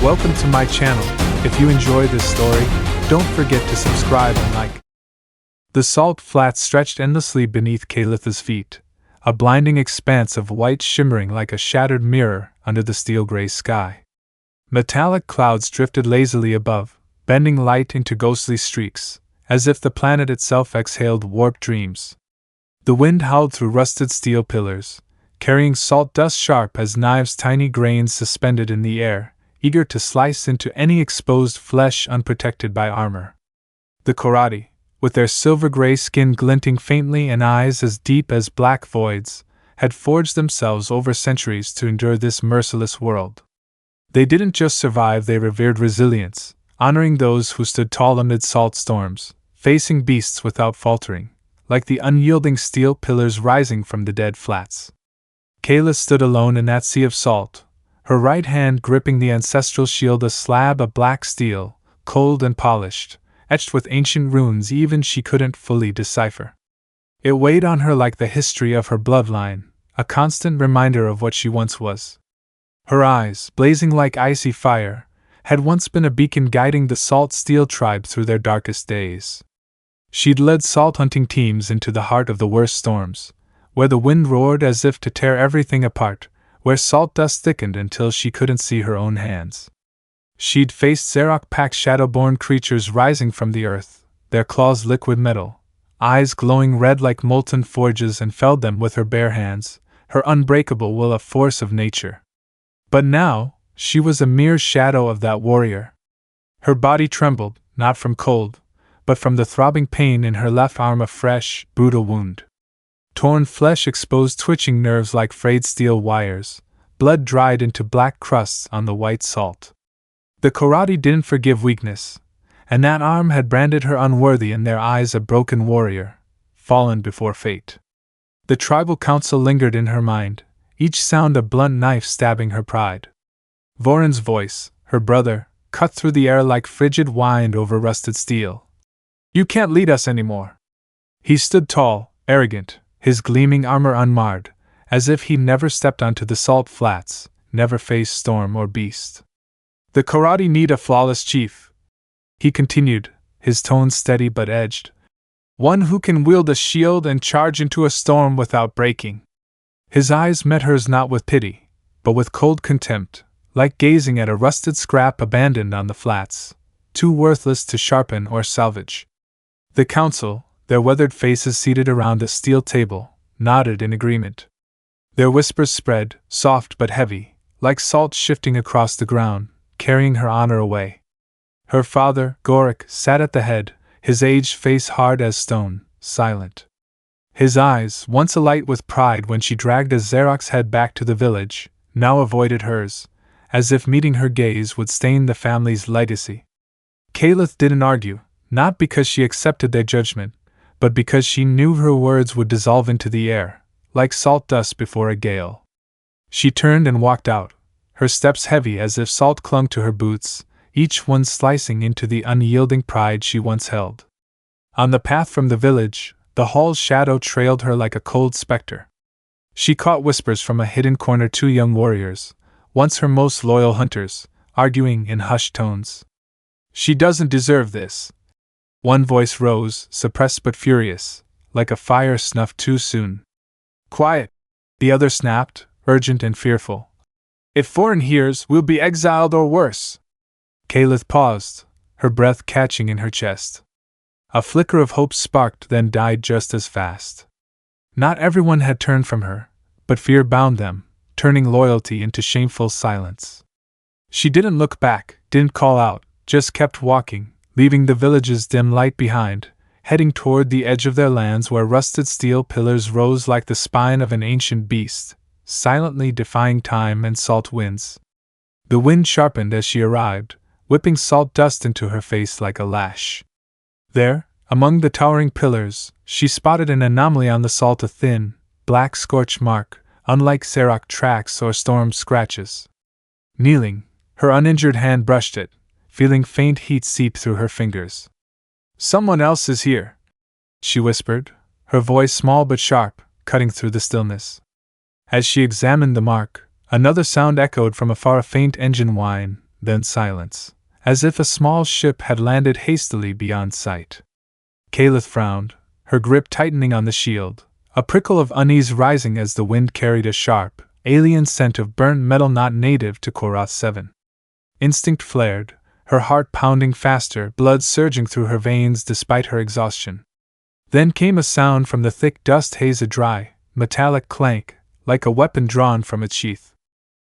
Welcome to my channel. If you enjoy this story, don't forget to subscribe and like. The salt flats stretched endlessly beneath Kaelith's feet, a blinding expanse of white shimmering like a shattered mirror under the steel-gray sky. Metallic clouds drifted lazily above, bending light into ghostly streaks, as if the planet itself exhaled warped dreams. The wind howled through rusted steel pillars, carrying salt dust sharp as knives, tiny grains suspended in the air, eager to slice into any exposed flesh unprotected by armor. The Korrathi, with their silver-gray skin glinting faintly and eyes as deep as black voids, had forged themselves over centuries to endure this merciless world. They didn't just survive, they revered resilience, honoring those who stood tall amid salt storms, facing beasts without faltering, like the unyielding steel pillars rising from the dead flats. Kaelith stood alone in that sea of salt, her right hand gripping the ancestral shield, a slab of black steel, cold and polished, etched with ancient runes even she couldn't fully decipher. It weighed on her like the history of her bloodline, a constant reminder of what she once was. Her eyes, blazing like icy fire, had once been a beacon guiding the Salt Steel tribe through their darkest days. She'd led salt hunting teams into the heart of the worst storms, where the wind roared as if to tear everything apart, where salt dust thickened until she couldn't see her own hands. She'd faced Xarok-packed shadowborn creatures rising from the earth, their claws liquid metal, eyes glowing red like molten forges, and felled them with her bare hands, her unbreakable will a force of nature. But now, she was a mere shadow of that warrior. Her body trembled, not from cold, but from the throbbing pain in her left arm, a fresh, brutal wound. Torn flesh exposed twitching nerves like frayed steel wires, blood dried into black crusts on the white salt. The Korrathi didn't forgive weakness, and that arm had branded her unworthy, in their eyes a broken warrior, fallen before fate. The tribal council lingered in her mind, each sound a blunt knife stabbing her pride. Voran's voice, her brother, cut through the air like frigid wind over rusted steel. "You can't lead us anymore." He stood tall, arrogant, his gleaming armor unmarred, as if he'd never stepped onto the salt flats, never faced storm or beast. "The Korrathi need a flawless chief," he continued, his tone steady but edged. "One who can wield a shield and charge into a storm without breaking." His eyes met hers not with pity, but with cold contempt, like gazing at a rusted scrap abandoned on the flats, too worthless to sharpen or salvage. The council, their weathered faces seated around a steel table, nodded in agreement. Their whispers spread, soft but heavy, like salt shifting across the ground, carrying her honor away. Her father, Xarok, sat at the head, his aged face hard as stone, silent. His eyes, once alight with pride when she dragged a Xarok's head back to the village, now avoided hers, as if meeting her gaze would stain the family's legacy. Kaelith didn't argue, not because she accepted their judgment, but because she knew her words would dissolve into the air, like salt dust before a gale. She turned and walked out, her steps heavy as if salt clung to her boots, each one slicing into the unyielding pride she once held. On the path from the village, the hall's shadow trailed her like a cold specter. She caught whispers from a hidden corner, two young warriors, once her most loyal hunters, arguing in hushed tones. "She doesn't deserve this." One voice rose, suppressed but furious, like a fire snuffed too soon. "Quiet," the other snapped, urgent and fearful. "If Voran hears, we'll be exiled or worse." Kaelith paused, her breath catching in her chest. A flicker of hope sparked, then died just as fast. Not everyone had turned from her, but fear bound them, turning loyalty into shameful silence. She didn't look back, didn't call out, just kept walking, leaving the village's dim light behind, heading toward the edge of their lands where rusted steel pillars rose like the spine of an ancient beast, silently defying time and salt winds. The wind sharpened as she arrived, whipping salt dust into her face like a lash. There, among the towering pillars, she spotted an anomaly on the salt, a thin, black scorch mark, unlike Xarok tracks or storm scratches. Kneeling, her uninjured hand brushed it, feeling faint heat seep through her fingers. "Someone else is here," she whispered, her voice small but sharp, cutting through the stillness. As she examined the mark, another sound echoed from afar, a faint engine whine, then silence, as if a small ship had landed hastily beyond sight. Kaelith frowned, her grip tightening on the shield, a prickle of unease rising as the wind carried a sharp, alien scent of burnt metal not native to Korrath 7. Instinct flared, her heart pounding faster, blood surging through her veins despite her exhaustion. Then came a sound from the thick dust haze, a dry, metallic clank, like a weapon drawn from its sheath.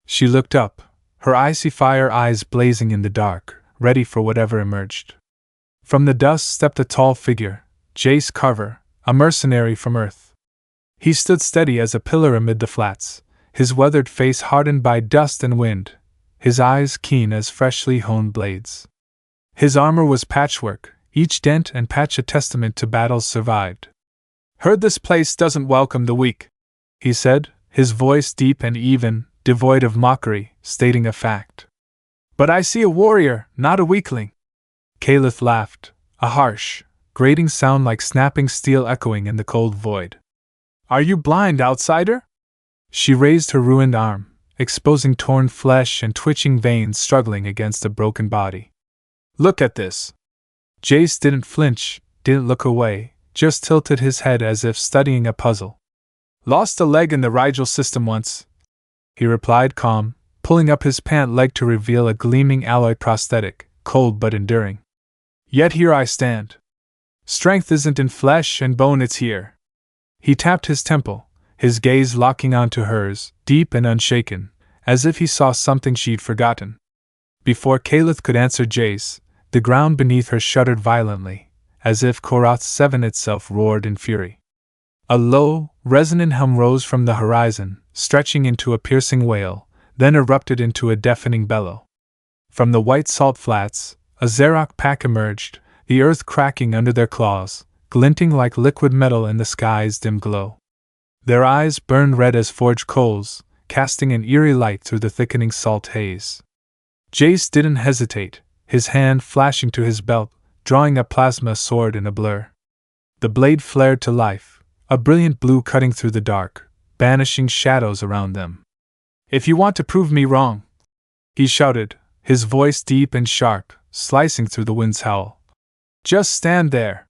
She looked up, her icy fire eyes blazing in the dark, ready for whatever emerged. From the dust stepped a tall figure, Jace Carver, a mercenary from Earth. He stood steady as a pillar amid the flats, his weathered face hardened by dust and wind, his eyes keen as freshly honed blades. His armor was patchwork, each dent and patch a testament to battles survived. "Heard this place doesn't welcome the weak," he said, his voice deep and even, devoid of mockery, stating a fact. "But I see a warrior, not a weakling." Kaelith laughed, a harsh, grating sound like snapping steel echoing in the cold void. "Are you blind, outsider?" She raised her ruined arm, exposing torn flesh and twitching veins struggling against a broken body. "Look at this." Jace didn't flinch, didn't look away, just tilted his head as if studying a puzzle. "Lost a leg in the Rigel system once," he replied calm, pulling up his pant leg to reveal a gleaming alloy prosthetic, cold but enduring. "Yet here I stand. Strength isn't in flesh and bone, it's here." He tapped his temple, his gaze locking onto hers, deep and unshaken, as if he saw something she'd forgotten. Before Kaelith could answer Jace, the ground beneath her shuddered violently, as if Korrath 7 itself roared in fury. A low, resonant hum rose from the horizon, stretching into a piercing wail, then erupted into a deafening bellow. From the white salt flats, a Xarok pack emerged, the earth cracking under their claws, glinting like liquid metal in the sky's dim glow. Their eyes burned red as forged coals, casting an eerie light through the thickening salt haze. Jace didn't hesitate, his hand flashing to his belt, drawing a plasma sword in a blur. The blade flared to life, a brilliant blue cutting through the dark, banishing shadows around them. "If you want to prove me wrong," he shouted, his voice deep and sharp, slicing through the wind's howl, "just stand there."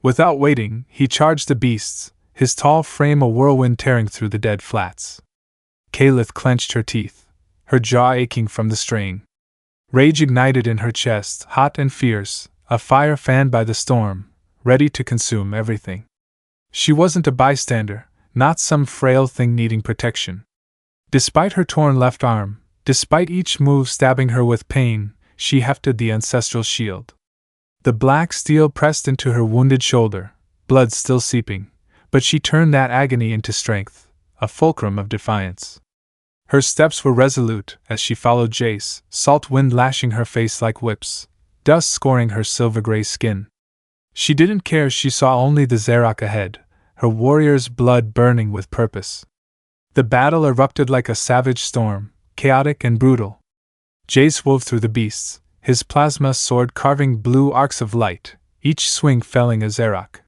Without waiting, he charged the beasts, his tall frame a whirlwind tearing through the dead flats. Kaelith clenched her teeth, her jaw aching from the strain. Rage ignited in her chest, hot and fierce, a fire fanned by the storm, ready to consume everything. She wasn't a bystander, not some frail thing needing protection. Despite her torn left arm, despite each move stabbing her with pain, she hefted the ancestral shield. The black steel pressed into her wounded shoulder, blood still seeping, but she turned that agony into strength, a fulcrum of defiance. Her steps were resolute as she followed Jace, salt wind lashing her face like whips, dust scoring her silver-gray skin. She didn't care, she saw only the Xarok ahead, her warrior's blood burning with purpose. The battle erupted like a savage storm, chaotic and brutal. Jace wove through the beasts, his plasma sword carving blue arcs of light, each swing felling a Xarok.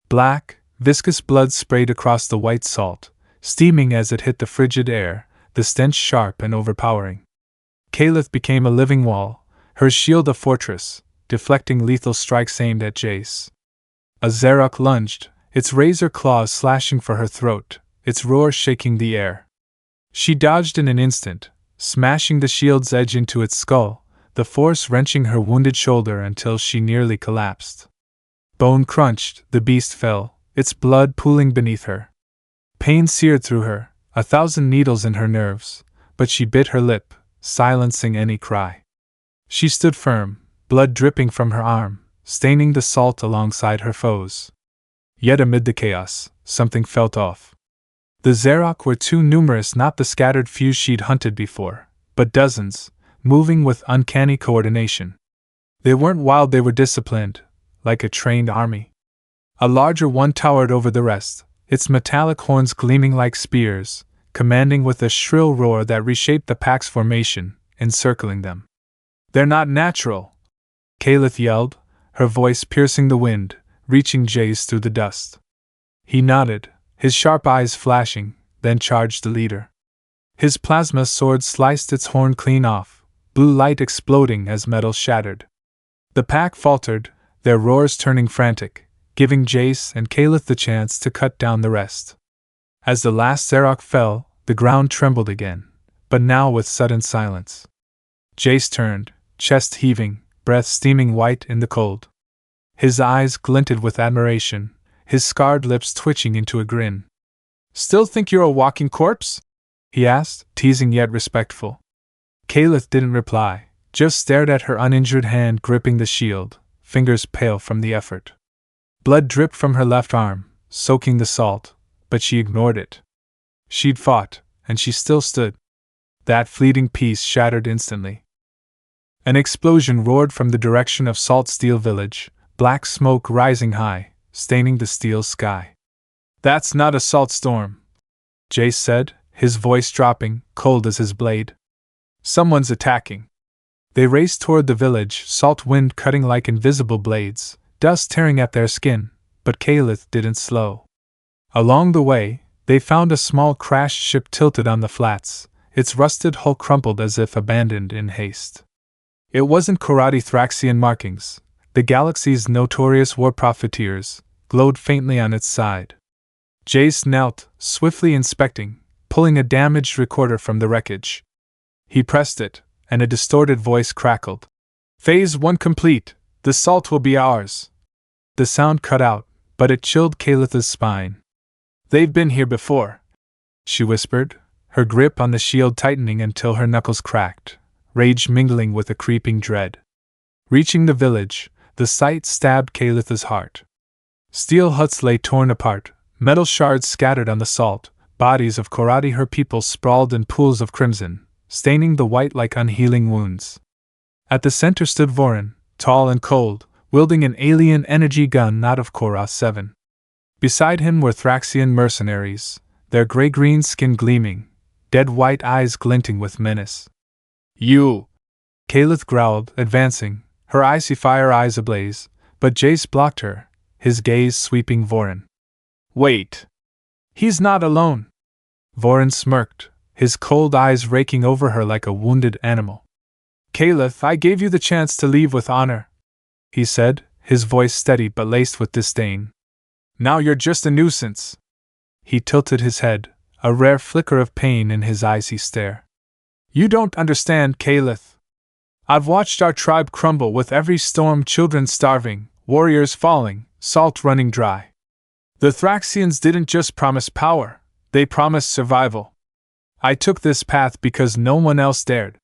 Black, viscous blood sprayed across the white salt, steaming as it hit the frigid air, the stench sharp and overpowering. Kaelith became a living wall, her shield a fortress, deflecting lethal strikes aimed at Jace. A Xarok lunged, its razor claws slashing for her throat, its roar shaking the air. She dodged in an instant, smashing the shield's edge into its skull, the force wrenching her wounded shoulder until she nearly collapsed. Bone crunched, the beast fell, its blood pooling beneath her. Pain seared through her, 1,000 needles in her nerves, but she bit her lip, silencing any cry. She stood firm, blood dripping from her arm, staining the salt alongside her foes. Yet amid the chaos, something felt off. The Xarok were too numerous, not the scattered few she'd hunted before, but dozens, moving with uncanny coordination. They weren't wild, they were disciplined, like a trained army. A larger one towered over the rest, its metallic horns gleaming like spears, commanding with a shrill roar that reshaped the pack's formation, encircling them. "They're not natural," Kaelith yelled, her voice piercing the wind, reaching Jace through the dust. He nodded, his sharp eyes flashing, then charged the leader. His plasma sword sliced its horn clean off, blue light exploding as metal shattered. The pack faltered, their roars turning frantic, giving Jace and Kaelith the chance to cut down the rest. As the last Xarok fell, the ground trembled again, but now with sudden silence. Jace turned, chest heaving, breath steaming white in the cold. His eyes glinted with admiration, his scarred lips twitching into a grin. "Still think you're a walking corpse?" he asked, teasing yet respectful. Kaelith didn't reply, just stared at her uninjured hand gripping the shield, fingers pale from the effort. Blood dripped from her left arm, soaking the salt, but she ignored it. She'd fought, and she still stood. That fleeting peace shattered instantly. An explosion roared from the direction of Salt Steel Village, black smoke rising high, staining the steel sky. "That's not a salt storm," Jace said, his voice dropping, cold as his blade. "Someone's attacking." They raced toward the village, salt wind cutting like invisible blades, dust tearing at their skin, but Kaelith didn't slow. Along the way, they found a small crashed ship tilted on the flats, its rusted hull crumpled as if abandoned in haste. It wasn't Korrathi Thraxian markings. The galaxy's notorious war profiteers glowed faintly on its side. Jace knelt, swiftly inspecting, pulling a damaged recorder from the wreckage. He pressed it, and a distorted voice crackled. "Phase 1 complete. The salt will be ours." The sound cut out, but it chilled Kaelith's spine. "They've been here before," she whispered, her grip on the shield tightening until her knuckles cracked, rage mingling with a creeping dread. Reaching the village, the sight stabbed Kaelith's heart. Steel huts lay torn apart, metal shards scattered on the salt, bodies of Korrathi her people sprawled in pools of crimson, staining the white like unhealing wounds. At the center stood Vorin, tall and cold, wielding an alien energy gun not of Korra 7. Beside him were Thraxian mercenaries, their gray-green skin gleaming, dead white eyes glinting with menace. "You!" Kaelith growled, advancing, her icy fire eyes ablaze, but Jace blocked her, his gaze sweeping Vorin. "Wait! He's not alone!" Vorin smirked, his cold eyes raking over her like a wounded animal. "Kaelith, I gave you the chance to leave with honor," he said, his voice steady but laced with disdain. "Now you're just a nuisance." He tilted his head, a rare flicker of pain in his icy stare. "You don't understand, Kaelith. I've watched our tribe crumble with every storm, children starving, warriors falling, salt running dry. The Thraxians didn't just promise power, they promised survival. I took this path because no one else dared."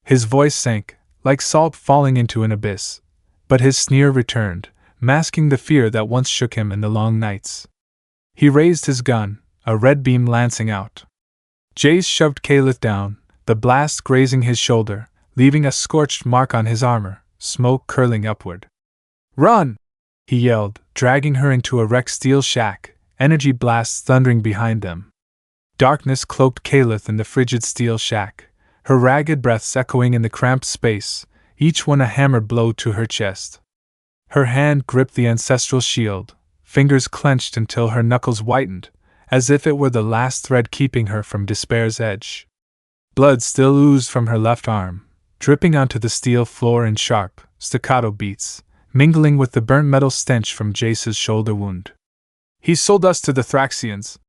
His voice sank, like salt falling into an abyss, but his sneer returned, masking the fear that once shook him in the long nights. He raised his gun, a red beam lancing out. Jace shoved Kaelith down, the blast grazing his shoulder, leaving a scorched mark on his armor, smoke curling upward. "Run!" he yelled, dragging her into a wrecked steel shack, energy blasts thundering behind them. Darkness cloaked Kaelith in the frigid steel shack, her ragged breaths echoing in the cramped space, each one a hammer blow to her chest. Her hand gripped the ancestral shield, fingers clenched until her knuckles whitened, as if it were the last thread keeping her from despair's edge. Blood still oozed from her left arm, dripping onto the steel floor in sharp, staccato beats, mingling with the burnt metal stench from Jace's shoulder wound. "He sold us to the Thraxians,"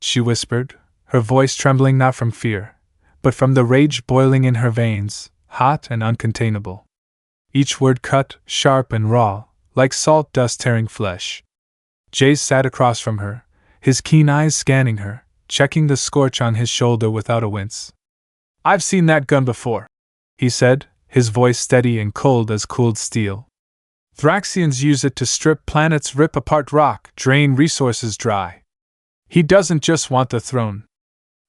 she whispered, her voice trembling not from fear, but from the rage boiling in her veins, hot and uncontainable. Each word cut, sharp and raw, like salt dust tearing flesh. Jace sat across from her, his keen eyes scanning her, checking the scorch on his shoulder without a wince. "I've seen that gun before," he said, his voice steady and cold as cooled steel. "Thraxians use it to strip planets, rip apart rock, drain resources dry. He doesn't just want the throne.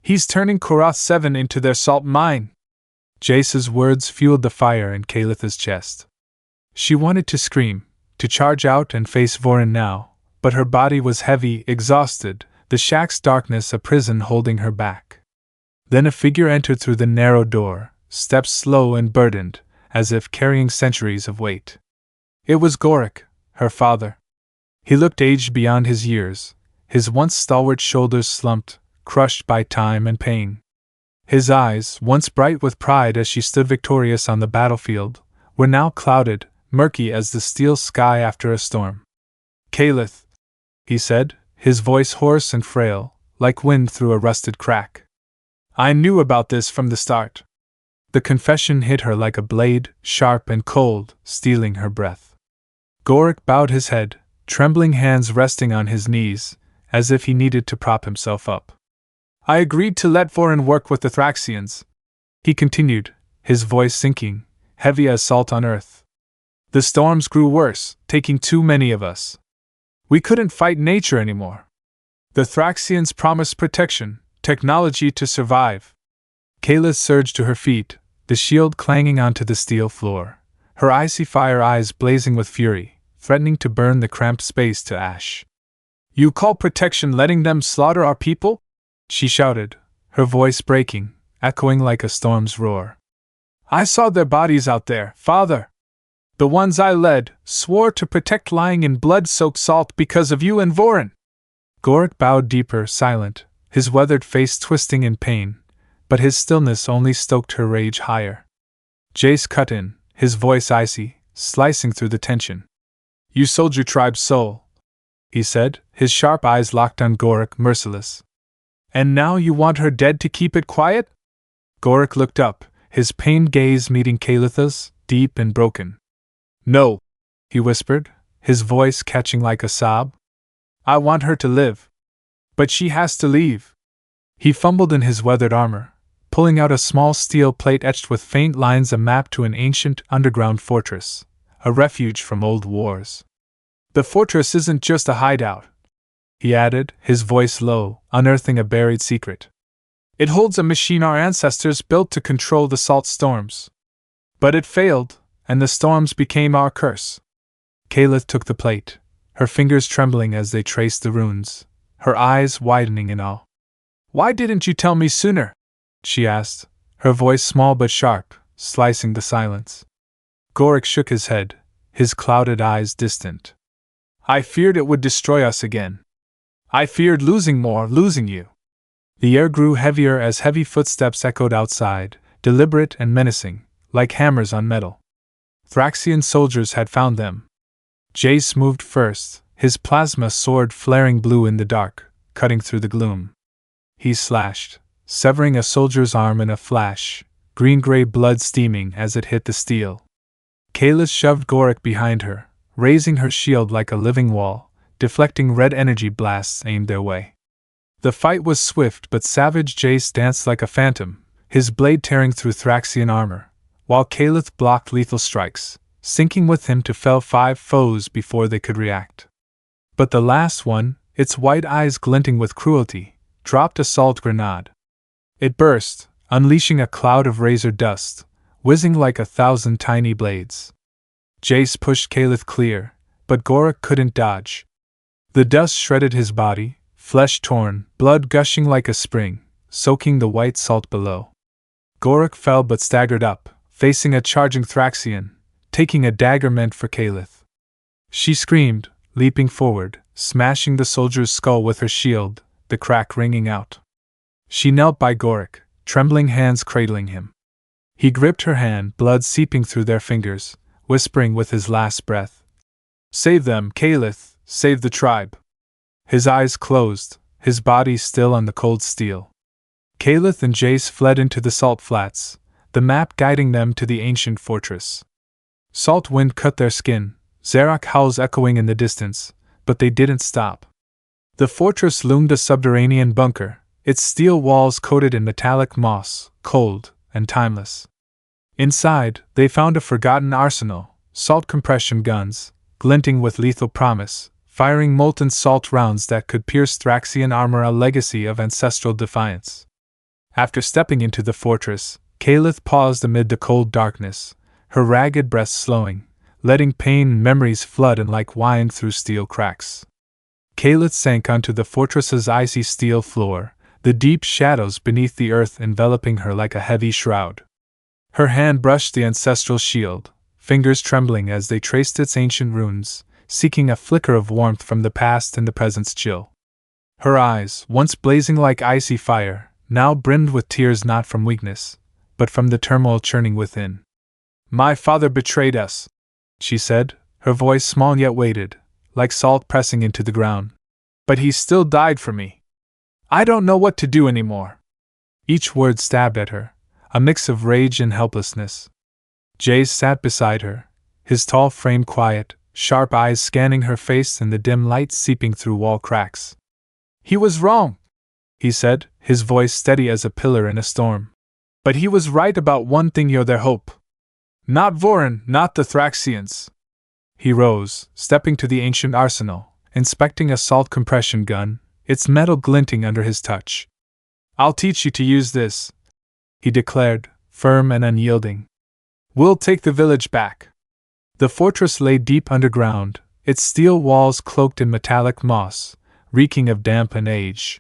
He's turning Korra 7 into their salt mine." Jace's words fueled the fire in Kaelith's chest. She wanted to scream, to charge out and face Vorin now, but her body was heavy, exhausted, the shack's darkness a prison holding her back. Then a figure entered through the narrow door, steps slow and burdened, as if carrying centuries of weight. It was Xarok, her father. He looked aged beyond his years, his once stalwart shoulders slumped, crushed by time and pain. His eyes, once bright with pride as she stood victorious on the battlefield, were now clouded, murky as the steel sky after a storm. "Kaelith," he said, his voice hoarse and frail, like wind through a rusted crack. "I knew about this from the start." The confession hit her like a blade, sharp and cold, stealing her breath. Xarok bowed his head, trembling hands resting on his knees, as if he needed to prop himself up. "I agreed to let Vorin work with the Thraxians," he continued, his voice sinking, heavy as salt on earth. "The storms grew worse, taking too many of us. We couldn't fight nature anymore. The Thraxians promised protection, technology to survive." Kaelith surged to her feet, the shield clanging onto the steel floor, her icy fire eyes blazing with fury, threatening to burn the cramped space to ash. "You call protection letting them slaughter our people?" she shouted, her voice breaking, echoing like a storm's roar. "I saw their bodies out there, Father. The ones I led, swore to protect lying in blood-soaked salt because of you and Vorin." Xarok bowed deeper, silent, his weathered face twisting in pain, but his stillness only stoked her rage higher. Jace cut in, his voice icy, slicing through the tension. "You sold your tribe's soul," he said, his sharp eyes locked on Xarok, merciless. "And now you want her dead to keep it quiet?" Xarok looked up, his pained gaze meeting Kaelith's, deep and broken. "No," he whispered, his voice catching like a sob. "I want her to live. But she has to leave." He fumbled in his weathered armor, pulling out a small steel plate etched with faint lines, a map to an ancient underground fortress, a refuge from old wars. "The fortress isn't just a hideout," he added, his voice low, unearthing a buried secret. "It holds a machine our ancestors built to control the salt storms. But it failed, and the storms became our curse." Kaelith took the plate, her fingers trembling as they traced the runes, her eyes widening in awe. "Why didn't you tell me sooner?" she asked, her voice small but sharp, slicing the silence. Xarok shook his head, his clouded eyes distant. "I feared it would destroy us again. I feared losing you." The air grew heavier as heavy footsteps echoed outside, deliberate and menacing, like hammers on metal. Thraxian soldiers had found them. Jace moved first, his plasma sword flaring blue in the dark, cutting through the gloom. He slashed, severing a soldier's arm in a flash, green-gray blood steaming as it hit the steel. Kaelith shoved Xarok behind her, raising her shield like a living wall, deflecting red energy blasts aimed their way. The fight was swift but savage. Jace danced like a phantom, his blade tearing through Thraxian armor, while Kaelith blocked lethal strikes, sinking with him to fell 5 foes before they could react. But the last one, its white eyes glinting with cruelty, dropped a salt grenade. It burst, unleashing a cloud of razor dust, whizzing like 1,000 tiny blades. Jace pushed Kaelith clear, but Xarok couldn't dodge. The dust shredded his body, flesh torn, blood gushing like a spring, soaking the white salt below. Xarok fell but staggered up, facing a charging Thraxian, taking a dagger meant for Kaelith. She screamed, leaping forward, smashing the soldier's skull with her shield, the crack ringing out. She knelt by Xarok, trembling hands cradling him. He gripped her hand, blood seeping through their fingers, whispering with his last breath, "Save them, Kaelith, save the tribe." His eyes closed, his body still on the cold steel. Kaelith and Jace fled into the salt flats, the map guiding them to the ancient fortress. Salt wind cut their skin, Xarok howls echoing in the distance, but they didn't stop. The fortress loomed a subterranean bunker, its steel walls coated in metallic moss, cold and timeless. Inside, they found a forgotten arsenal, salt compression guns, glinting with lethal promise, firing molten salt rounds that could pierce Thraxian armor, a legacy of ancestral defiance. After stepping into the fortress, Kaelith paused amid the cold darkness, her ragged breath slowing, letting pain and memories flood in like wine through steel cracks. Kaelith sank onto the fortress's icy steel floor, the deep shadows beneath the earth enveloping her like a heavy shroud. Her hand brushed the ancestral shield, fingers trembling as they traced its ancient runes, seeking a flicker of warmth from the past in the present's chill. Her eyes, once blazing like icy fire, now brimmed with tears not from weakness, but from the turmoil churning within. "My father betrayed us," she said, her voice small yet weighted, like salt pressing into the ground. "But he still died for me. I don't know what to do anymore." Each word stabbed at her, a mix of rage and helplessness. Jace sat beside her, his tall frame quiet, sharp eyes scanning her face in the dim light seeping through wall cracks. "He was wrong," he said, his voice steady as a pillar in a storm. "But he was right about one thing, you're their hope. Not Vorin, not the Thraxians." He rose, stepping to the ancient arsenal, inspecting a salt compression gun, its metal glinting under his touch. "I'll teach you to use this," he declared, firm and unyielding. "We'll take the village back." The fortress lay deep underground, its steel walls cloaked in metallic moss, reeking of damp and age.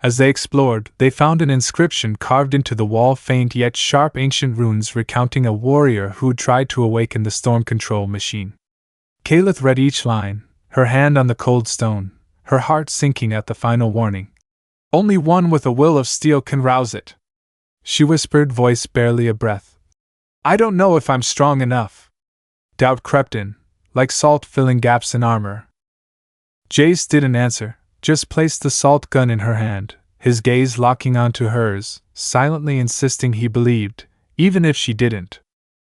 As they explored, they found an inscription carved into the wall, faint yet sharp ancient runes recounting a warrior who'd tried to awaken the storm control machine. Kaelith read each line, her hand on the cold stone, her heart sinking at the final warning. "Only one with a will of steel can rouse it," she whispered, voice barely a breath. "I don't know if I'm strong enough." Doubt crept in, like salt filling gaps in armor. Jace didn't answer, just placed the salt gun in her hand, his gaze locking onto hers, silently insisting he believed, even if she didn't.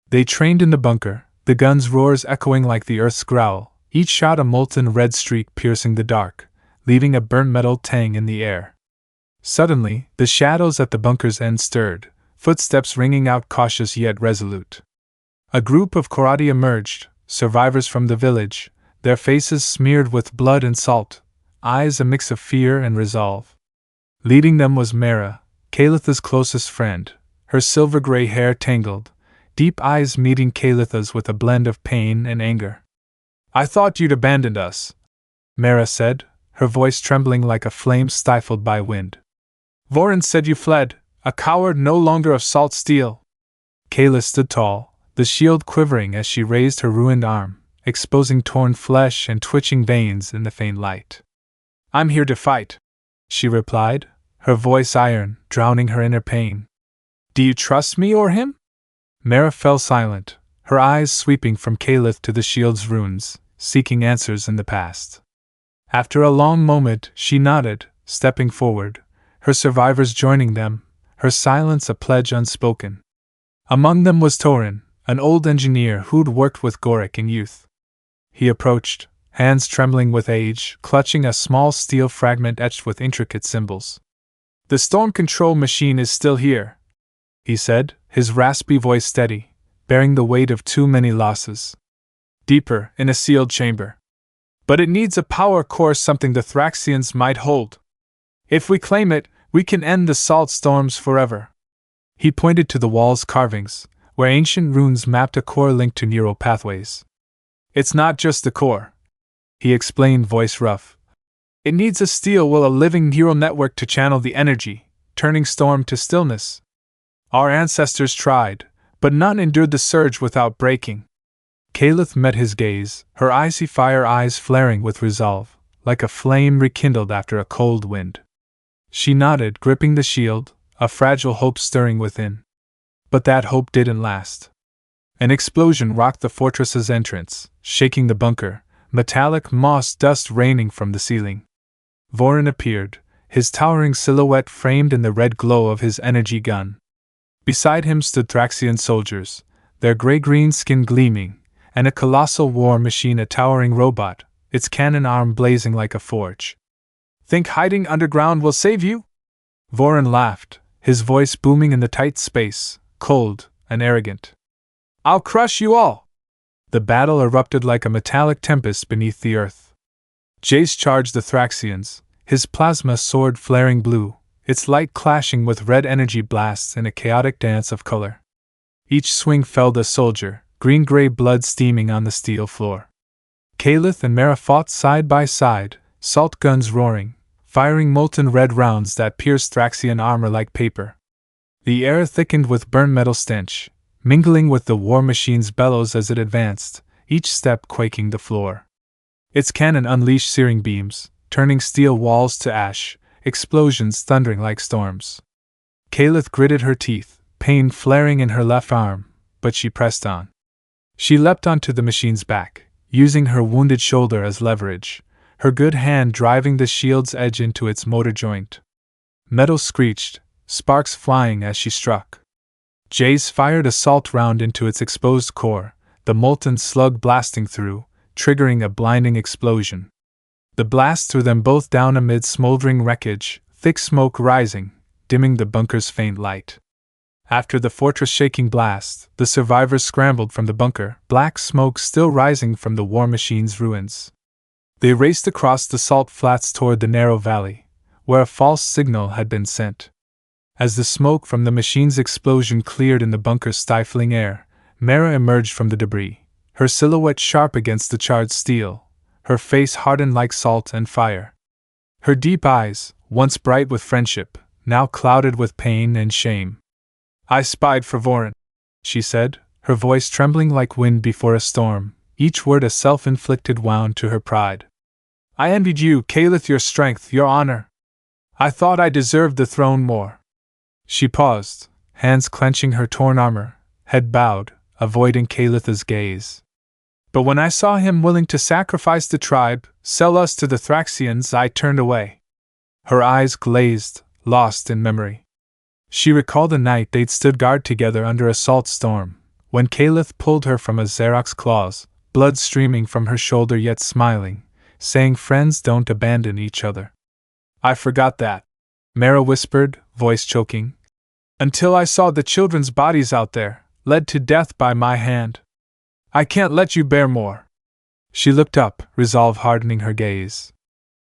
They trained in the bunker, the gun's roars echoing like the earth's growl, each shot a molten red streak piercing the dark, leaving a burnt metal tang in the air. Suddenly, the shadows at the bunker's end stirred, footsteps ringing out cautious yet resolute. A group of Korrathi emerged, survivors from the village, their faces smeared with blood and salt, eyes a mix of fear and resolve. Leading them was Mara, Kaelith's closest friend, her silver-gray hair tangled, deep eyes meeting Kaelith's with a blend of pain and anger. "I thought you'd abandoned us," Mara said, her voice trembling like a flame stifled by wind. "Vorin said you fled, a coward no longer of salt steel." Kaelith stood tall, the shield quivering as she raised her ruined arm, exposing torn flesh and twitching veins in the faint light. "I'm here to fight," she replied, her voice iron, drowning her inner pain. "Do you trust me or him?" Mara fell silent, her eyes sweeping from Kaelith to the shield's runes, seeking answers in the past. After a long moment, she nodded, stepping forward, her survivors joining them, her silence a pledge unspoken. Among them was Torin, an old engineer who'd worked with Xarok in youth. He approached, hands trembling with age, clutching a small steel fragment etched with intricate symbols. "The storm control machine is still here," he said, his raspy voice steady, bearing the weight of too many losses. "Deeper, in a sealed chamber. But it needs a power core, something the Thraxians might hold. If we claim it, we can end the salt storms forever." He pointed to the wall's carvings, where ancient runes mapped a core linked to neural pathways. "It's not just the core," he explained, voice rough. "It needs a steel will, a living neural network to channel the energy, turning storm to stillness. Our ancestors tried, but none endured the surge without breaking." Kaelith met his gaze, her icy fire eyes flaring with resolve, like a flame rekindled after a cold wind. She nodded, gripping the shield, a fragile hope stirring within. But that hope didn't last. An explosion rocked the fortress's entrance, shaking the bunker, metallic moss dust raining from the ceiling. Vorin appeared, his towering silhouette framed in the red glow of his energy gun. Beside him stood Thraxian soldiers, their gray-green skin gleaming, and a colossal war machine, a towering robot, its cannon arm blazing like a forge. "Think hiding underground will save you?" Vorin laughed, his voice booming in the tight space, cold and arrogant. "I'll crush you all!" The battle erupted like a metallic tempest beneath the earth. Jace charged the Thraxians, his plasma sword flaring blue, its light clashing with red energy blasts in a chaotic dance of color. Each swing felled a soldier, green-gray blood steaming on the steel floor. Kaelith and Mara fought side by side, salt guns roaring, firing molten red rounds that pierced Thraxian armor like paper. The air thickened with burnt metal stench, mingling with the war machine's bellows as it advanced, each step quaking the floor. Its cannon unleashed searing beams, turning steel walls to ash, explosions thundering like storms. Kaelith gritted her teeth, pain flaring in her left arm, but she pressed on. She leapt onto the machine's back, using her wounded shoulder as leverage, her good hand driving the shield's edge into its motor joint. Metal screeched, sparks flying as she struck. Jace fired a salt round into its exposed core, the molten slug blasting through, triggering a blinding explosion. The blast threw them both down amid smoldering wreckage, thick smoke rising, dimming the bunker's faint light. After the fortress-shaking blast, the survivors scrambled from the bunker, black smoke still rising from the war machine's ruins. They raced across the salt flats toward the narrow valley, where a false signal had been sent. As the smoke from the machine's explosion cleared in the bunker's stifling air, Mara emerged from the debris, her silhouette sharp against the charred steel, her face hardened like salt and fire. Her deep eyes, once bright with friendship, now clouded with pain and shame. "I spied for Vorin," she said, her voice trembling like wind before a storm, each word a self-inflicted wound to her pride. "I envied you, Kaelith, your strength, your honor. I thought I deserved the throne more." She paused, hands clenching her torn armor, head bowed, avoiding Kaelith's gaze. "But when I saw him willing to sacrifice the tribe, sell us to the Thraxians, I turned away." Her eyes glazed, lost in memory. She recalled the night they'd stood guard together under a salt storm, when Kaelith pulled her from a Xarok's claws, blood streaming from her shoulder yet smiling, saying friends don't abandon each other. "I forgot that," Mara whispered, voice choking. "Until I saw the children's bodies out there, led to death by my hand. I can't let you bear more." She looked up, resolve hardening her gaze.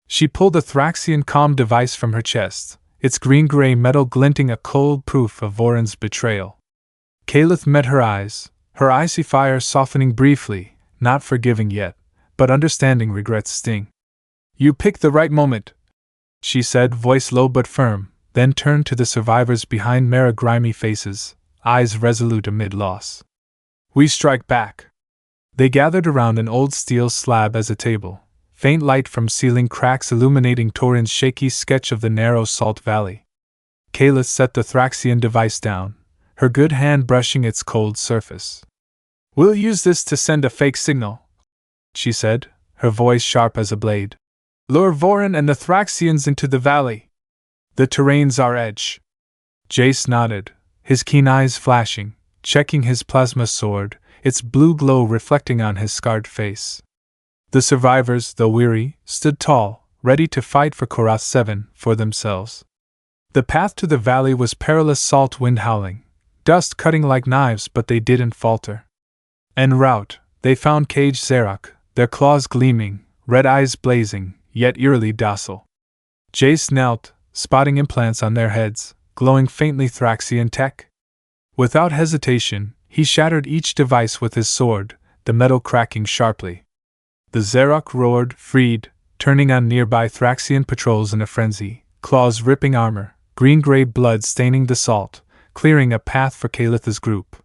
She pulled a Thraxian comm device from her chest, its green-gray metal glinting a cold proof of Vorin's betrayal. Kaelith met her eyes, her icy fire softening briefly, not forgiving yet, but understanding regret's sting. "You picked the right moment," she said, voice low but firm, then turned to the survivors behind Mara, grimy faces, eyes resolute amid loss. "We strike back." They gathered around an old steel slab as a table, faint light from ceiling cracks illuminating Torin's shaky sketch of the narrow salt valley. Kaelith set the Thraxian device down, her good hand brushing its cold surface. "We'll use this to send a fake signal," she said, her voice sharp as a blade. "Lure Vorin and the Thraxians into the valley. The terrain's our edge." Jace nodded, his keen eyes flashing, checking his plasma sword, its blue glow reflecting on his scarred face. The survivors, though weary, stood tall, ready to fight for Korrath 7 for themselves. The path to the valley was perilous, salt wind howling, dust cutting like knives, but they didn't falter. En route, they found caged Xarok, their claws gleaming, red eyes blazing, yet eerily docile. Jace knelt, spotting implants on their heads, glowing faintly Thraxian tech. Without hesitation, he shattered each device with his sword, the metal cracking sharply. The Xarok roared, freed, turning on nearby Thraxian patrols in a frenzy, claws ripping armor, green-gray blood staining the salt, clearing a path for Kaelith's group.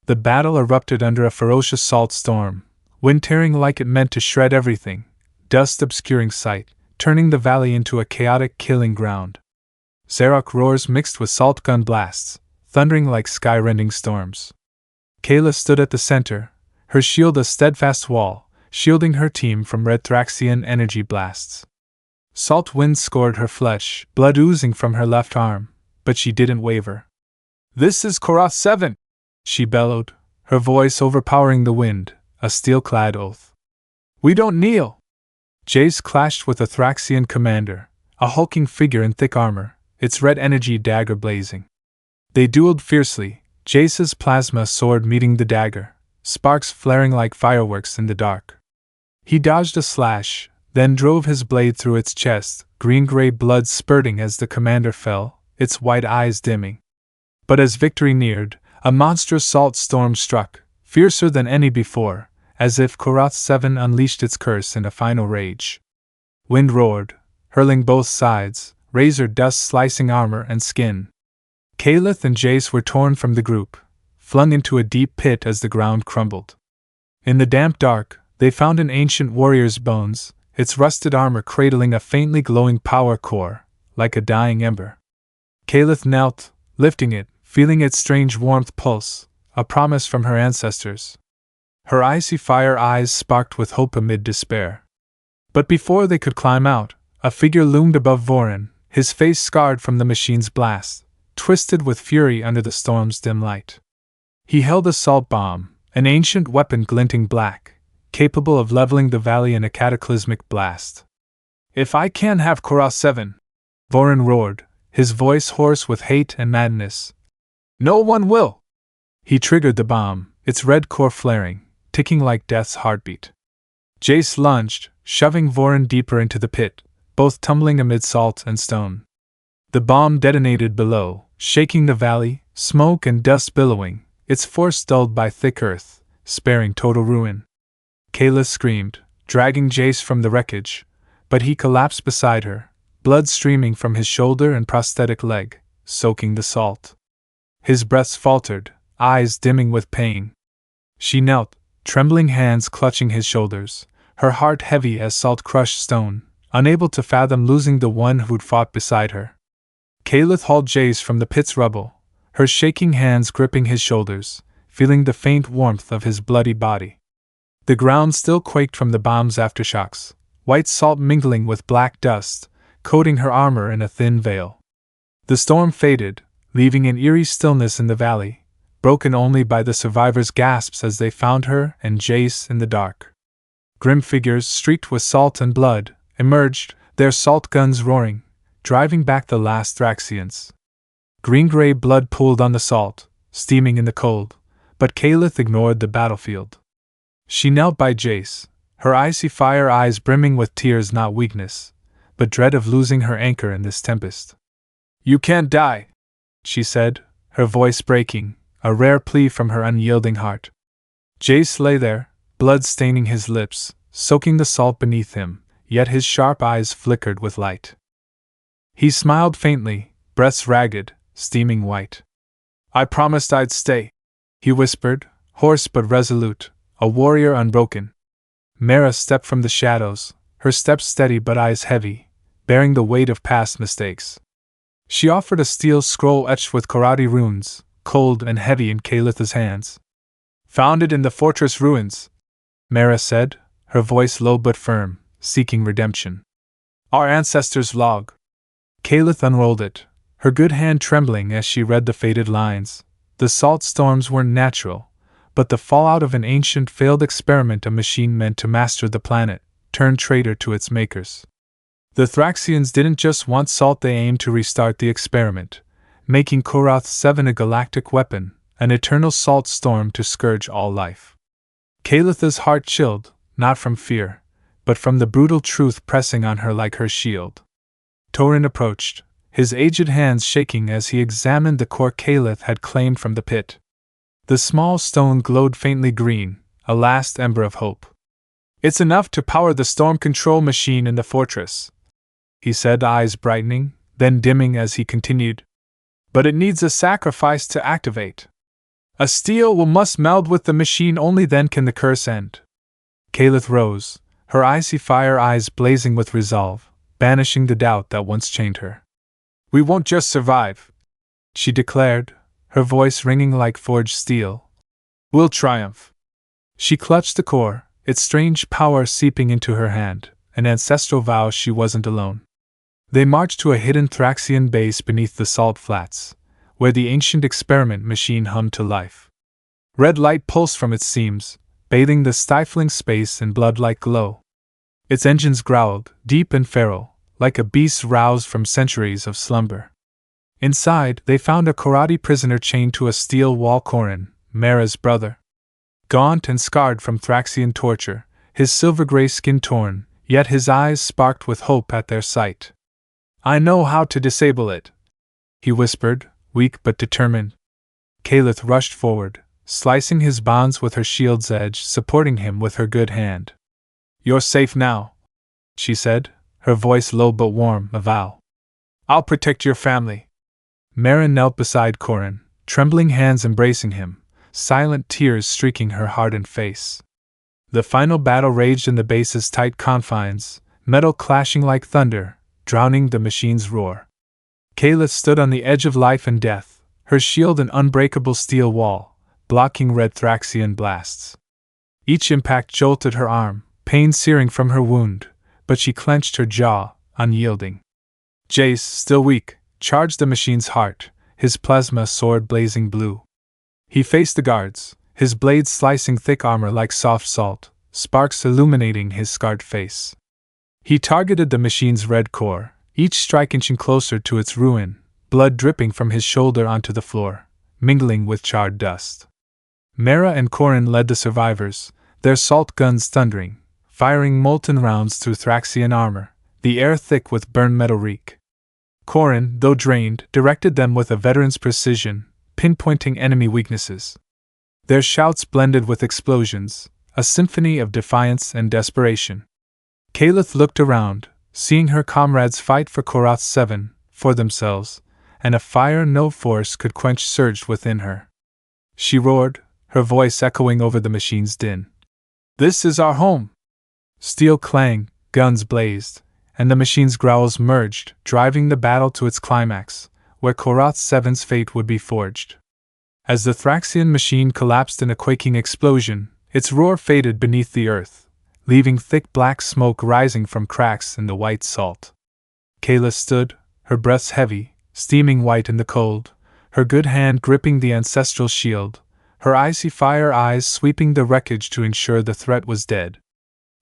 The battle erupted under a ferocious salt storm, wind tearing like it meant to shred everything, dust obscuring sight, turning the valley into a chaotic killing ground. Xarok roars mixed with salt gun blasts, thundering like sky-rending storms. Kaelith stood at the center, her shield a steadfast wall, shielding her team from red Thraxian energy blasts. Salt winds scored her flesh, blood oozing from her left arm, but she didn't waver. "This is Korrath 7!" she bellowed, her voice overpowering the wind, a steel-clad oath. "We don't kneel!" Jace clashed with a Thraxian commander, a hulking figure in thick armor, its red energy dagger blazing. They dueled fiercely, Jace's plasma sword meeting the dagger, sparks flaring like fireworks in the dark. He dodged a slash, then drove his blade through its chest, green-gray blood spurting as the commander fell, its white eyes dimming. But as victory neared, a monstrous salt storm struck, fiercer than any before, as if Korrath 7 unleashed its curse in a final rage. Wind roared, hurling both sides, razor dust slicing armor and skin. Kaelith and Jace were torn from the group, flung into a deep pit as the ground crumbled. In the damp dark, they found an ancient warrior's bones, its rusted armor cradling a faintly glowing power core, like a dying ember. Kaelith knelt, lifting it, feeling its strange warmth pulse, a promise from her ancestors. Her icy fire eyes sparked with hope amid despair. But before they could climb out, a figure loomed above Vorin, his face scarred from the machine's blast, twisted with fury under the storm's dim light. He held a salt bomb, an ancient weapon glinting black, capable of leveling the valley in a cataclysmic blast. "If I can't have Korrathi 7, Vorin roared, his voice hoarse with hate and madness, "no one will!" He triggered the bomb, its red core flaring, ticking like death's heartbeat. Jace lunged, shoving Vorin deeper into the pit, both tumbling amid salt and stone. The bomb detonated below, shaking the valley, smoke and dust billowing, its force dulled by thick earth, sparing total ruin. Kaelith screamed, dragging Jace from the wreckage, but he collapsed beside her, blood streaming from his shoulder and prosthetic leg, soaking the salt. His breath faltered, eyes dimming with pain. She knelt, trembling hands clutching his shoulders, her heart heavy as salt-crushed stone, unable to fathom losing the one who'd fought beside her. Kaelith hauled Jace from the pit's rubble, her shaking hands gripping his shoulders, feeling the faint warmth of his bloody body. The ground still quaked from the bomb's aftershocks, white salt mingling with black dust, coating her armor in a thin veil. The storm faded, leaving an eerie stillness in the valley, broken only by the survivors' gasps as they found her and Jace in the dark. Grim figures streaked with salt and blood emerged, their salt guns roaring, driving back the last Thraxians. Green-gray blood pooled on the salt, steaming in the cold, but Kaelith ignored the battlefield. She knelt by Jace, her icy fire eyes brimming with tears, not weakness, but dread of losing her anchor in this tempest. "You can't die," she said, her voice breaking, a rare plea from her unyielding heart. Jace lay there, blood staining his lips, soaking the salt beneath him, yet his sharp eyes flickered with light. He smiled faintly, breaths ragged, steaming white. "I promised I'd stay," he whispered, hoarse but resolute, a warrior unbroken. Mara stepped from the shadows, her steps steady but eyes heavy, bearing the weight of past mistakes. She offered a steel scroll etched with Korrathi runes, cold and heavy in Kaelith's hands. "Found it in the fortress ruins," Mara said, her voice low but firm, seeking redemption. "Our ancestors' log." Kaelith unrolled it, her good hand trembling as she read the faded lines. The salt storms weren't natural, but the fallout of an ancient failed experiment, a machine meant to master the planet, turned traitor to its makers. The Thraxians didn't just want salt, they aimed to restart the experiment, making Korrathi 7 a galactic weapon, an eternal salt storm to scourge all life. Kaelith's heart chilled, not from fear, but from the brutal truth pressing on her like her shield. Torin approached, his aged hands shaking as he examined the core Kaelith had claimed from the pit. The small stone glowed faintly green, a last ember of hope. "It's enough to power the storm control machine in the fortress," he said, eyes brightening, then dimming as he continued. "But it needs a sacrifice to activate. A steel will must meld with the machine, only then can the curse end." Kaelith rose, her icy fire eyes blazing with resolve, banishing the doubt that once chained her. "We won't just survive," she declared, her voice ringing like forged steel. "We'll triumph." She clutched the core, its strange power seeping into her hand, an ancestral vow she wasn't alone. They marched to a hidden Thraxian base beneath the salt flats, where the ancient experiment machine hummed to life. Red light pulsed from its seams, bathing the stifling space in blood-like glow. Its engines growled, deep and feral, like a beast roused from centuries of slumber. Inside, they found a Korrathi prisoner chained to a steel wall. Corrin, Mara's brother. Gaunt and scarred from Thraxian torture, his silver-gray skin torn, yet his eyes sparked with hope at their sight. "I know how to disable it," he whispered, weak but determined. Kaelith rushed forward, slicing his bonds with her shield's edge, supporting him with her good hand. "You're safe now," she said, her voice low but warm, a vow. "I'll protect your family." Mara knelt beside Corrin, trembling hands embracing him, silent tears streaking her hardened face. The final battle raged in the base's tight confines, metal clashing like thunder, drowning the machine's roar. Kaelith stood on the edge of life and death, her shield an unbreakable steel wall, blocking red Thraxian blasts. Each impact jolted her arm, pain searing from her wound, but she clenched her jaw, unyielding. Jace, still weak, charged the machine's heart, his plasma sword blazing blue. He faced the guards, his blades slicing thick armor like soft salt, sparks illuminating his scarred face. He targeted the machine's red core, each strike inching closer to its ruin, blood dripping from his shoulder onto the floor, mingling with charred dust. Mara and Corrin led the survivors, their salt guns thundering, firing molten rounds through Thraxian armor, the air thick with burned metal reek. Corrin, though drained, directed them with a veteran's precision, pinpointing enemy weaknesses. Their shouts blended with explosions, a symphony of defiance and desperation. Kaelith looked around, seeing her comrades fight for Korrath 7, for themselves, and a fire no force could quench surged within her. She roared, her voice echoing over the machine's din. "This is our home!" Steel clanged, guns blazed, and the machine's growls merged, driving the battle to its climax, where Korrath 7's fate would be forged. As the Thraxian machine collapsed in a quaking explosion, its roar faded beneath the earth, leaving thick black smoke rising from cracks in the white salt. Kaelith stood, her breath heavy, steaming white in the cold, her good hand gripping the ancestral shield, her icy fire eyes sweeping the wreckage to ensure the threat was dead.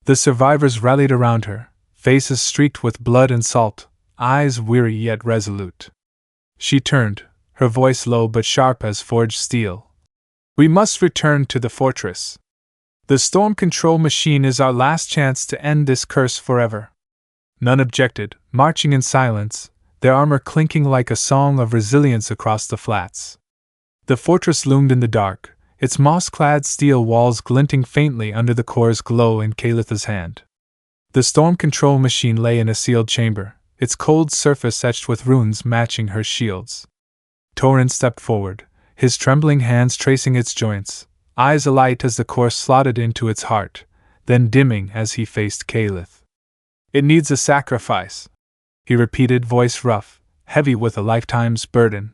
The survivors rallied around her, faces streaked with blood and salt, eyes weary yet resolute. She turned, her voice low but sharp as forged steel. "We must return to the fortress. The storm control machine is our last chance to end this curse forever." None objected, marching in silence, their armor clinking like a song of resilience across the flats. The fortress loomed in the dark, its moss-clad steel walls glinting faintly under the core's glow in Kaelith's hand. The storm control machine lay in a sealed chamber, its cold surface etched with runes matching her shields. Torrin stepped forward, his trembling hands tracing its joints, eyes alight as the core slotted into its heart, then dimming as he faced Kaelith. "It needs a sacrifice," he repeated, voice rough, heavy with a lifetime's burden.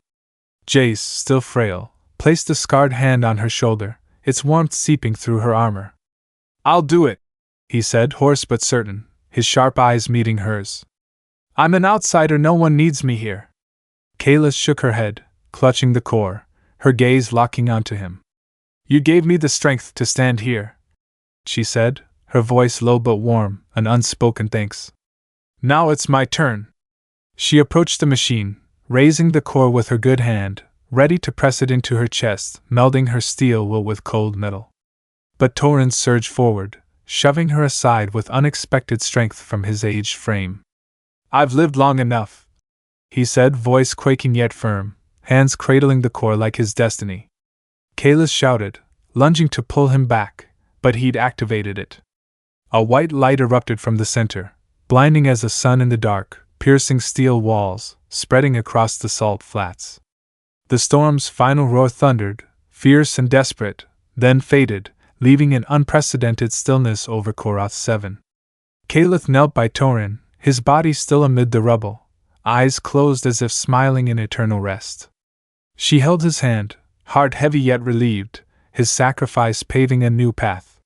Jace, still frail, placed a scarred hand on her shoulder, its warmth seeping through her armor. "I'll do it," he said, hoarse but certain, his sharp eyes meeting hers. "I'm an outsider, no one needs me here." Kaelith shook her head, clutching the core, her gaze locking onto him. "You gave me the strength to stand here," she said, her voice low but warm, an unspoken thanks. "Now it's my turn." She approached the machine, raising the core with her good hand, ready to press it into her chest, melding her steel will with cold metal. But Torrin surged forward, shoving her aside with unexpected strength from his aged frame. "I've lived long enough," he said, voice quaking yet firm, hands cradling the core like his destiny. Kaelith shouted, lunging to pull him back, but he'd activated it. A white light erupted from the center, blinding as a sun in the dark, piercing steel walls, spreading across the salt flats. The storm's final roar thundered, fierce and desperate, then faded, leaving an unprecedented stillness over Korrath 7. Kaelith knelt by Torrin, his body still amid the rubble, eyes closed as if smiling in eternal rest. She held his hand, heart heavy yet relieved, his sacrifice paving a new path.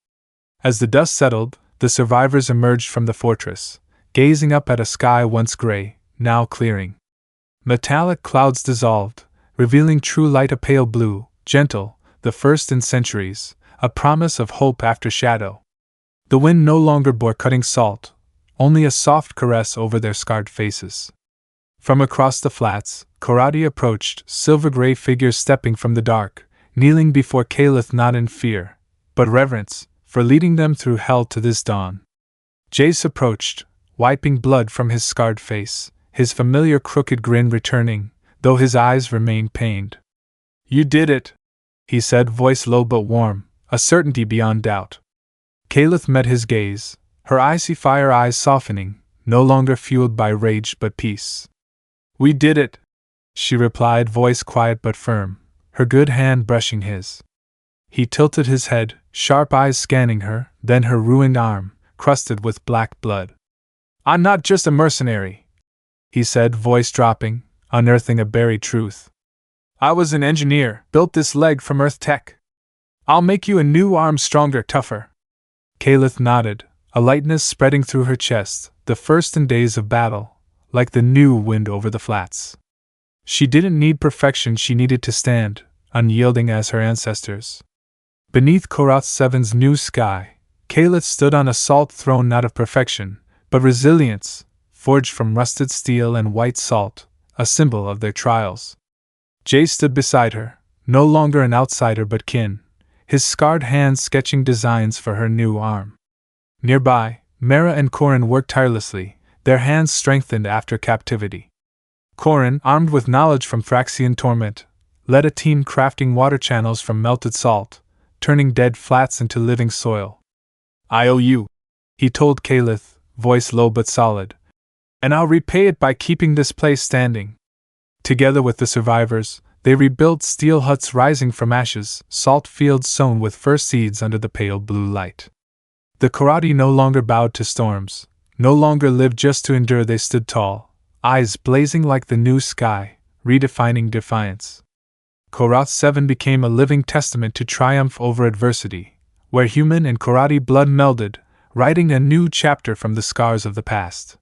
As the dust settled, the survivors emerged from the fortress, gazing up at a sky once gray, now clearing. Metallic clouds dissolved, revealing true light, a pale blue, gentle, the first in centuries, a promise of hope after shadow. The wind no longer bore cutting salt, only a soft caress over their scarred faces. From across the flats, Korrathi approached, silver-gray figures stepping from the dark, kneeling before Kaelith not in fear, but reverence, for leading them through hell to this dawn. Jace approached, wiping blood from his scarred face, his familiar crooked grin returning, though his eyes remained pained. "You did it," he said, voice low but warm, a certainty beyond doubt. Kaelith met his gaze, her icy fire eyes softening, no longer fueled by rage but peace. "We did it," she replied, voice quiet but firm, her good hand brushing his. He tilted his head, sharp eyes scanning her, then her ruined arm, crusted with black blood. "I'm not just a mercenary," he said, voice dropping, unearthing a buried truth. I was an engineer, built this leg from Earth tech. I'll make you a new arm stronger, tougher. Kaelith nodded, a lightness spreading through her chest, the first in days of battle, like the new wind over the flats. She didn't need perfection, she needed to stand, unyielding as her ancestors. Beneath Korrath Seven's new sky, Kaelith stood on a salt throne not of perfection, but resilience, forged from rusted steel and white salt, a symbol of their trials. Jace stood beside her, no longer an outsider but kin, his scarred hands sketching designs for her new arm. Nearby, Mara and Corrin worked tirelessly, their hands strengthened after captivity. Corrin, armed with knowledge from Phyrexian torment, led a team crafting water channels from melted salt, turning dead flats into living soil. I owe you, he told Kaelith, voice low but solid, and I'll repay it by keeping this place standing. Together with the survivors, they rebuilt steel huts rising from ashes, salt fields sown with first seeds under the pale blue light. The Korrathi no longer bowed to storms, no longer lived just to endure, they stood tall, eyes blazing like the new sky, redefining defiance. Korrath 7 became a living testament to triumph over adversity, where human and Korrathi blood melded, writing a new chapter from the scars of the past.